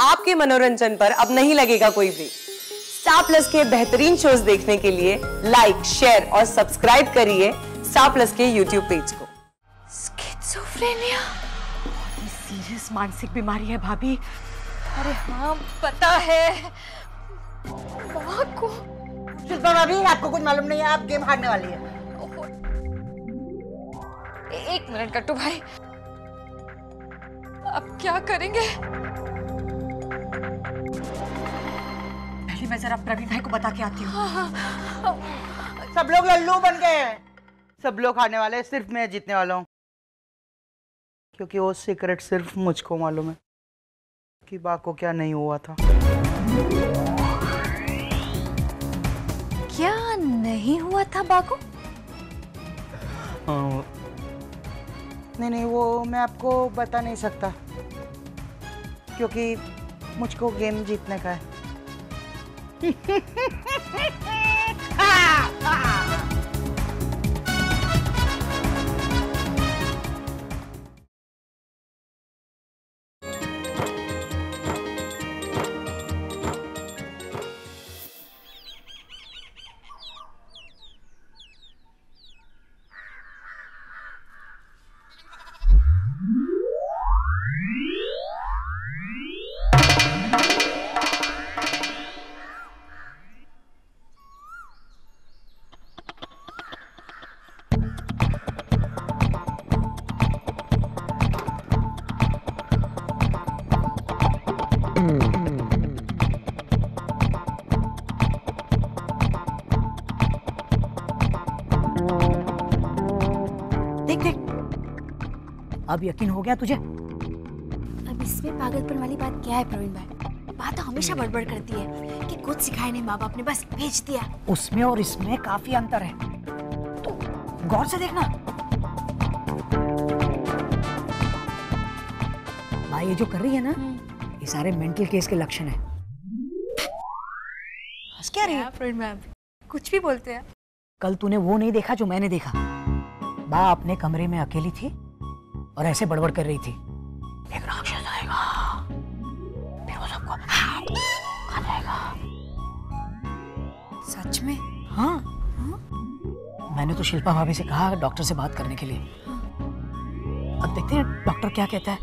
आपके मनोरंजन पर अब नहीं लगेगा कोई ब्रेक। स्टार प्लस के बेहतरीन शोज देखने के लिए लाइक, शेयर और सब्सक्राइब करिए स्टार प्लस के यूट्यूब पेज को। स्किज़ोफ्रेनिया सीरियस मानसिक बीमारी है भाभी। अरे हाँ पता है। को शिल्पा भाभी, आपको कुछ मालूम नहीं है, आप गेम हारने वाली है। एक मिनट कट्टू भाई, अब क्या करेंगे? पहले मैं जरा प्रवीण भाई को बता के आती हूँ। सब लोग लल्लू बन गए हैं, सब लोग हारने वाले हैं, सिर्फ मैं जीतने वाला हूँ, क्योंकि वो सीक्रेट सिर्फ मुझको मालूम है कि बा को क्या नहीं हुआ था। क्या नहीं हुआ था बाको? नहीं, वो मैं आपको बता नहीं सकता, क्योंकि मुझको गेम जीतने का है। अब यकीन हो गया तुझे? अब इसमें पागलपन वाली बात क्या है प्रवीण भाई? बात तो हमेशा बड़बड़ करती है कि कुछ सिखाया नहीं माँ बाप ने, बस भेज दिया। उसमें और इसमें काफी अंतर है, तो गौर से देखना। भाई ये जो कर रही है ना, ये सारे मेंटल केस के लक्षण है। हंस क्या रही है? प्रवीण भाई कुछ भी बोलते हैं। कल तूने वो नहीं देखा जो मैंने देखा। बा अपने कमरे में अकेली थी और ऐसे बड़बड़ कर रही थी, एक राक्षस आएगा, फिर वो सबको खा जाएगा। सच में? हाँ, मैंने तो शिल्पा भाभी से कहा डॉक्टर से बात करने के लिए। अब देखते हैं डॉक्टर क्या कहता है।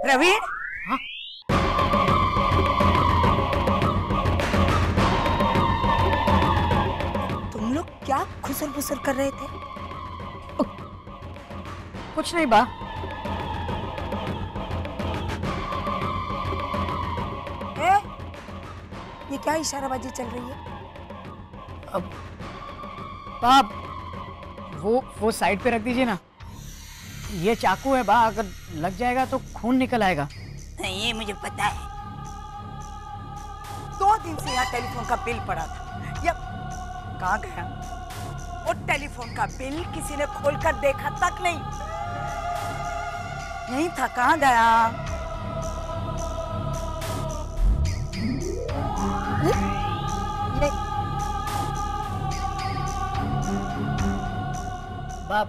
प्रवीण, हाँ? तुम लोग क्या खुसर फुसर कर रहे थे? कुछ नहीं बा। ये क्या इशाराबाजी चल रही है? अब बा, वो साइड पे रख दीजिए ना। ये चाकू है बा, अगर लग जाएगा तो खून निकल आएगा। नहीं, ये मुझे पता है। 2 दिन से यहाँ टेलीफोन का बिल पड़ा था, ये कहाँ गया? और टेलीफोन का बिल किसी ने खोलकर देखा तक नहीं, नहीं था, कहाँ गया? बाप,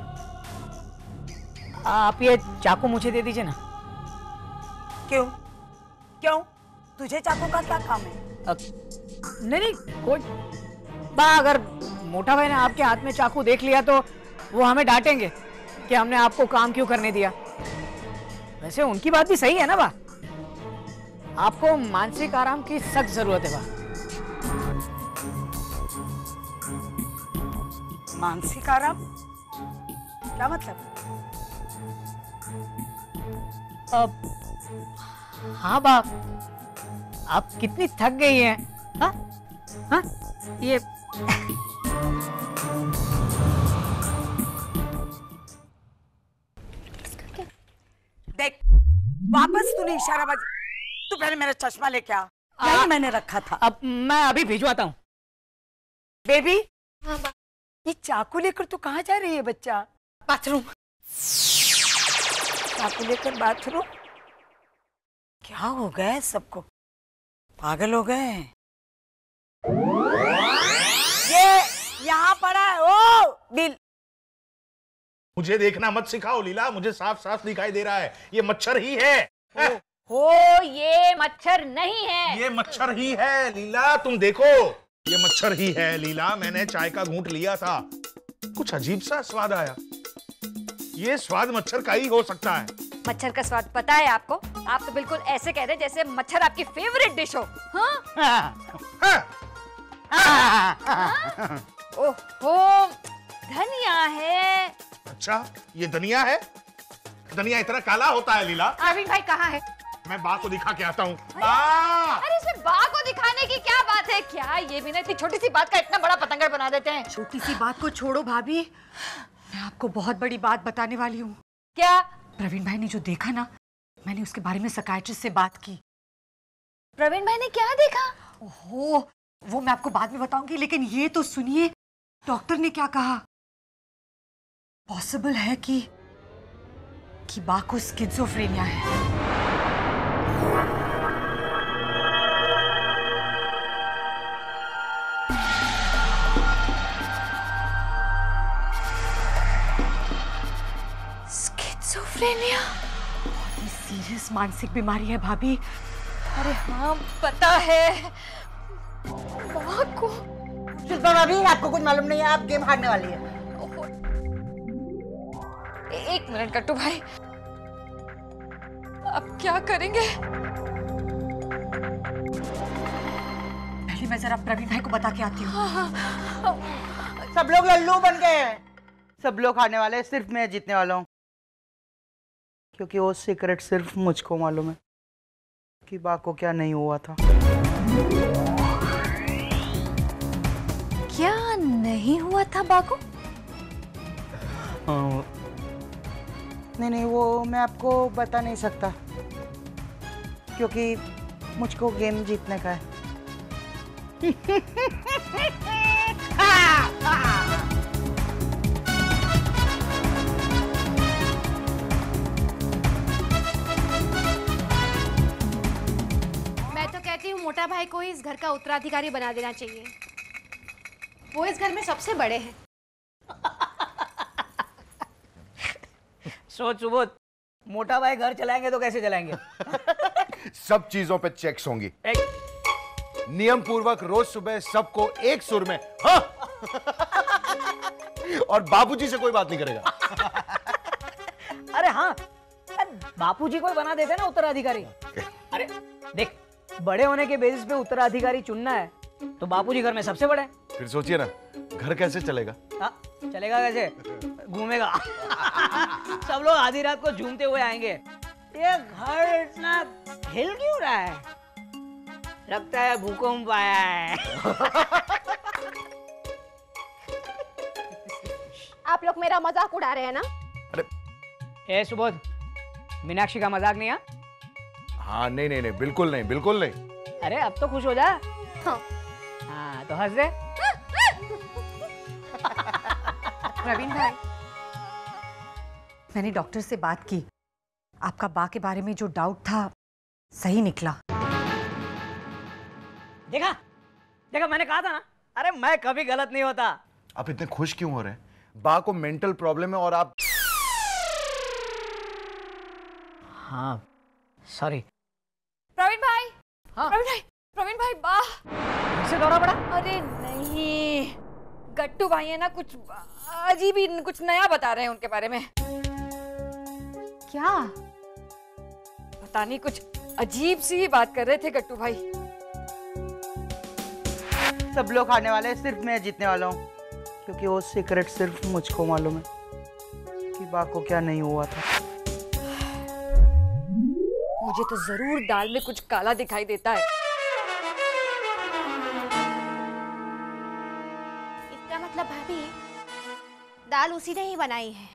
आप ये चाकू मुझे दे दीजिए ना। क्यों? क्यों? तुझे चाकू का क्या काम है? नहीं, कोई बा, अगर मोटा भाई ने आपके हाथ में चाकू देख लिया तो वो हमें डांटेंगे कि हमने आपको काम क्यों करने दिया। वैसे उनकी बात भी सही है ना बा, आपको मानसिक आराम की सख्त जरूरत है बा। मानसिक आराम? क्या मतलब? अब हाँ बा, आप कितनी थक गई हैं? हाँ? हाँ? ये देख, वापस तूने इशाराबाजी। तू पहले मेरा चश्मा लेके आ, यही मैंने रखा था। अब मैं अभी भिजवाता हूँ। बेबी, ये चाकू लेकर तू कहाँ जा रही है बच्चा? बाथरूम। चाकू लेकर बाथरूम? क्या हो गया सबको? पागल हो गए? ये यहाँ पड़ा है, ओ बिल। मुझे देखना मत सिखाओ लीला, मुझे साफ साफ दिखाई दे रहा है, ये मच्छर ही है। हो, ये मच्छर नहीं है। ये मच्छर ही है लीला, तुम देखो, ये मच्छर ही है लीला। मैंने चाय का घूंट लिया था, कुछ अजीब सा स्वाद आया। ये स्वाद मच्छर का ही हो सकता है। मच्छर का स्वाद पता है आपको? आप तो बिल्कुल ऐसे कह रहे हैं जैसे मच्छर आपकी फेवरेट डिश हो। हाँ? ओहो, धनिया है। अच्छा, ये धनिया है? धनिया इतना काला होता है लीला? प्रवीण भाई कहाँ है? मैं बा को दिखा के आता हूँ। अरे इसमें बा को दिखाने की क्या बात है? क्या ये भी ना इतनी छोटी सी बात का इतना बड़ा पतंगड़ बना देते हैं? छोटी सी बात को छोड़ो भाभी, मैं आपको बहुत बड़ी बात बताने वाली हूँ। क्या? प्रवीण भाई ने जो देखा ना, मैंने उसके बारे में साइकियाट्रिस्ट से बात की। प्रवीण भाई ने क्या देखा? ओहो, वो मैं आपको बाद में बताऊंगी, लेकिन ये तो सुनिए, डॉक्टर ने क्या कहा। पॉसिबल है कि बा को स्किज़ोफ्रेनिया है। स्किज़ोफ्रेनिया बहुत ही सीरियस मानसिक बीमारी है भाभी। अरे हाँ पता है। बा को शिल्पा भाभी, आपको कुछ मालूम नहीं है, आप गेम हारने वाली है। एक मिनट कट्टू भाई, अब क्या करेंगे? पहले मैं जरा प्रवीण भाई को बता के आती हूँ। सब लोग लल्लू बन गए हैं, सब लोग हारने वाले हैं, सिर्फ मैं जीतने वाला हूँ। क्योंकि वो सीक्रेट सिर्फ मुझको मालूम है कि बा को क्या नहीं हुआ था। क्या नहीं हुआ था बा को? नहीं, वो मैं आपको बता नहीं सकता, क्योंकि मुझको गेम जीतने का है। मैं तो कहती हूँ मोटा भाई को ही इस घर का उत्तराधिकारी बना देना चाहिए। वो इस घर में सबसे बड़े हैं। सोच सुबोध, मोटा भाई घर चलाएंगे तो कैसे चलाएंगे? सब चीजों पे चेक्स होंगी, नियम पूर्वक, रोज सुबह सबको एक सुर में हाँ। और बाबूजी से कोई बात नहीं करेगा। अरे हाँ, बापूजी को ही बना देते ना उत्तराधिकारी। अरे देख, बड़े होने के बेसिस पे उत्तराधिकारी चुनना है तो बापूजी घर में सबसे बड़े। फिर सोचिए ना, घर कैसे चलेगा? हाँ, चलेगा कैसे? घूमेगा। सब लोग आधी रात को झूमते हुए आएंगे। ये घर इतना हिल क्यों रहा है? लगता है भूकंप आया है। आप लोग मेरा मजाक उड़ा रहे हैं ना? ए सुबोध, मीनाक्षी का मजाक नहीं है? हाँ, नहीं, बिल्कुल नहीं, बिल्कुल नहीं। अरे अब तो खुश हो जा। हाँ। हाँ तो हंस दे। प्रवीण भाई, मैंने डॉक्टर से बात की, आपका बा के बारे में जो डाउट था सही निकला। देखा मैंने कहा था ना। अरे मैं कभी गलत नहीं होता। आप इतने खुश क्यों हो रहे हैं? बा को मेंटल प्रॉब्लम है और आप। हाँ सॉरी। प्रवीण भाई, हाँ? प्रवीण भाई बा इससे दौरा पड़ा? अरे नहीं, गट्टू भाई है ना, कुछ अजीब ही कुछ नया बता रहे हैं उनके बारे में। क्या? पता नहीं, कुछ अजीब सी बात कर रहे थे गट्टू भाई। सब लोग हारने वाले हैं, सिर्फ मैं जीतने वाला हूँ। क्योंकि वो सीक्रेट सिर्फ मुझको मालूम है कि बा को क्या नहीं हुआ था। मुझे तो जरूर दाल में कुछ काला दिखाई देता है। इसका मतलब भाभी, दाल उसी ने ही बनाई है,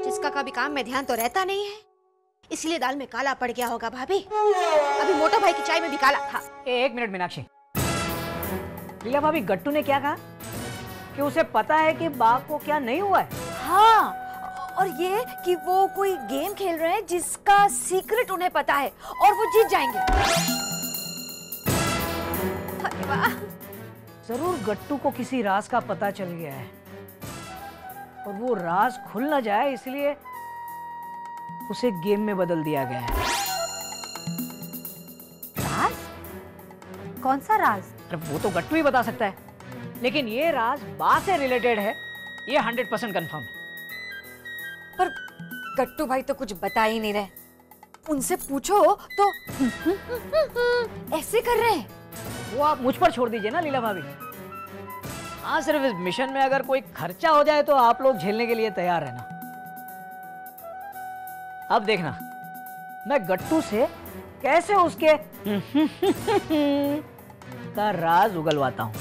जिसका कभी काम में ध्यान तो रहता नहीं है, इसलिए दाल में काला पड़ गया होगा भाभी। अभी मोटा भाई की चाय में भी काला था। एक मिनट मीनाक्षी, लीला भाभी, गट्टू ने क्या कहा कि उसे पता है कि बा को क्या नहीं हुआ है? हाँ, और ये कि वो कोई गेम खेल रहे हैं जिसका सीक्रेट उन्हें पता है और वो जीत जाएंगे। अरे वाह, जरूर गट्टू को किसी राज का पता चल गया है और वो राज खुल ना जाए इसलिए उसे गेम में बदल दिया गया है। कौन सा राज? अरे वो तो गट्टू ही बता सकता है, लेकिन ये राज बा से रिलेटेड है, ये 100% कंफर्म है। पर गट्टू भाई तो कुछ बता ही नहीं रहे। उनसे पूछो तो ऐसे कर रहे हैं। वो आप मुझ पर छोड़ दीजिए ना लीला भाभी। हाँ, सिर्फ इस मिशन में अगर कोई खर्चा हो जाए तो आप लोग झेलने के लिए तैयार रहना। अब देखना मैं गट्टू से कैसे उसके का राज उगलवाता हूं।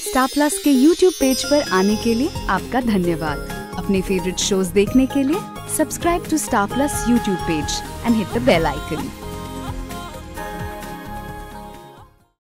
स्टार प्लस के YouTube पेज पर आने के लिए आपका धन्यवाद। अपने फेवरेट शोज देखने के लिए subscribe to Star Plus YouTube page and hit the bell icon.